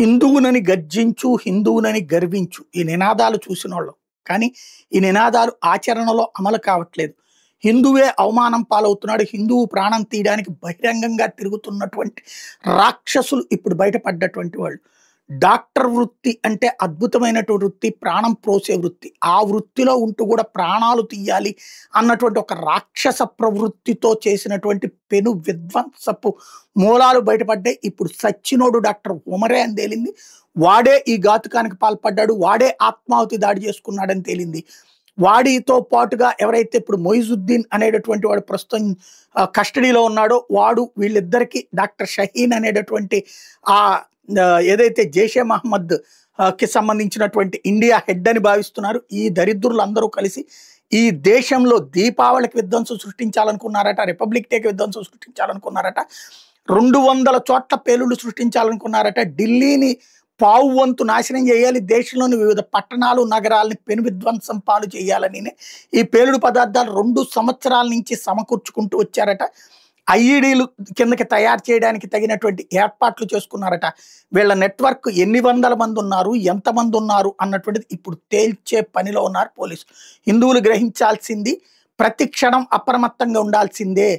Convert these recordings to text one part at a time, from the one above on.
హిందువునని గర్జించు, హిందువునని గర్వించు ఈ నినాదాలు చూసినోళ్ళం. కానీ ఈ నినాదాలు ఆచరణలో అమలు కావట్లేదు. హిందువే అవమానం పాలవుతున్నాడు. హిందువు ప్రాణం తీయడానికి బహిరంగంగా తిరుగుతున్నటువంటి రాక్షసులు ఇప్పుడు బయటపడ్డటువంటి వాళ్ళు. డాక్టర్ వృత్తి అంటే అద్భుతమైనటువంటి వృత్తి, ప్రాణం పోసే వృత్తి. ఆ వృత్తిలో ఉంటూ కూడా ప్రాణాలు తీయాలి అన్నటువంటి ఒక రాక్షస ప్రవృత్తితో చేసినటువంటి పెను విధ్వంసపు మూలాలు బయటపడ్డాయి. ఇప్పుడు సచ్చినోడు డాక్టర్ ఉమరే అని తేలింది. వాడే ఈ ఘాతుకానికి పాల్పడ్డాడు, వాడే ఆత్మాహుతి దాడి చేసుకున్నాడని తేలింది. వాడితో పాటుగా ఎవరైతే ఇప్పుడు మొయిజుద్దీన్ అనేటటువంటి వాడు ప్రస్తుతం కస్టడీలో ఉన్నాడో వాడు, వీళ్ళిద్దరికి డాక్టర్ షహీన్ అనేటటువంటి ఏదైతే జైషే మహమ్మద్ కి సంబంధించినటువంటి ఇండియా హెడ్ అని భావిస్తున్నారు. ఈ దరిద్రులందరూ కలిసి ఈ దేశంలో దీపావళికి విధ్వంసం సృష్టించాలనుకున్నారట, రిపబ్లిక్ డేకి విధ్వంసం సృష్టించాలనుకున్నారట, 200 చోట్ల పేలుళ్లు సృష్టించాలనుకున్నారట, ఢిల్లీని పావు వంతు నాశనం చేయాలి, దేశంలోని వివిధ పట్టణాలు నగరాలని పెను విధ్వంసం పాలు చేయాలని ఈ పేలుడు పదార్థాలు 2 సంవత్సరాల నుంచి సమకూర్చుకుంటూ వచ్చారట. ఐఈడీలు కిందకి తయారు చేయడానికి తగినటువంటి ఏర్పాట్లు చేసుకున్నారట. వీళ్ళ నెట్వర్క్ ఎన్ని వందల మంది ఉన్నారు, ఎంతమంది ఉన్నారు అన్నటువంటిది ఇప్పుడు తేల్చే పనిలో ఉన్నారు పోలీసులు. హిందువులు గ్రహించాల్సింది ప్రతి క్షణం అప్రమత్తంగా ఉండాల్సిందే.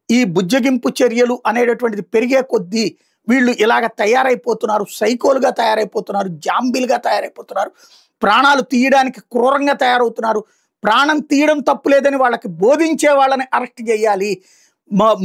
ఈ బుజ్జగింపు చర్యలు అనేటటువంటిది పెరిగే కొద్దీ వీళ్ళు ఇలాగ తయారైపోతున్నారు, సైకోలుగా తయారైపోతున్నారు, జాంబీలుగా తయారైపోతున్నారు, ప్రాణాలు తీయడానికి క్రూరంగా తయారవుతున్నారు. ప్రాణం తీయడం తప్పులేదని వాళ్ళకి బోధించే వాళ్ళని అరెస్ట్ చేయాలి.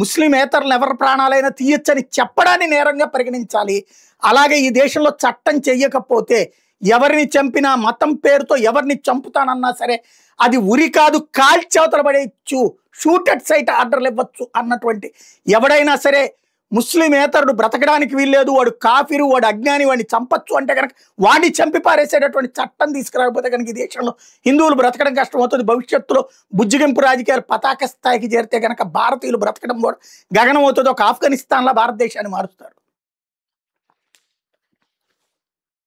ముస్లిమేతరులు ఎవరి ప్రాణాలైనా తీయచ్చని చెప్పడాన్ని నేరంగా పరిగణించాలి. అలాగే ఈ దేశంలో చట్టం చెయ్యకపోతే ఎవరిని చంపినా, మతం పేరుతో ఎవరిని చంపుతానన్నా సరే అది ఉరి కాదు, కాల్చవతల పడేయచ్చు, షూట్ అట్ సైట్ ఆర్డర్లు ఇవ్వచ్చు అన్నటువంటి ఎవడైనా సరే ముస్లిమేతరుడు బ్రతకడానికి వీల్లేదు, వాడు కాఫీరు, వాడు అజ్ఞాని, వాడిని చంపచ్చు అంటే కనుక వాడిని చంపి పారేసేటటువంటి చట్టం తీసుకురాకపోతే కనుక ఈ దేశంలో హిందువులు బ్రతకడం కష్టమవుతుంది. భవిష్యత్తులో బుజ్జిగింపు రాజకీయాలు పతాక స్థాయికి చేరితే కనుక భారతీయులు బ్రతకడం కూడా గగనం అవుతుంది. ఒక ఆఫ్ఘనిస్తాన్లో భారతదేశాన్ని మారుస్తారు.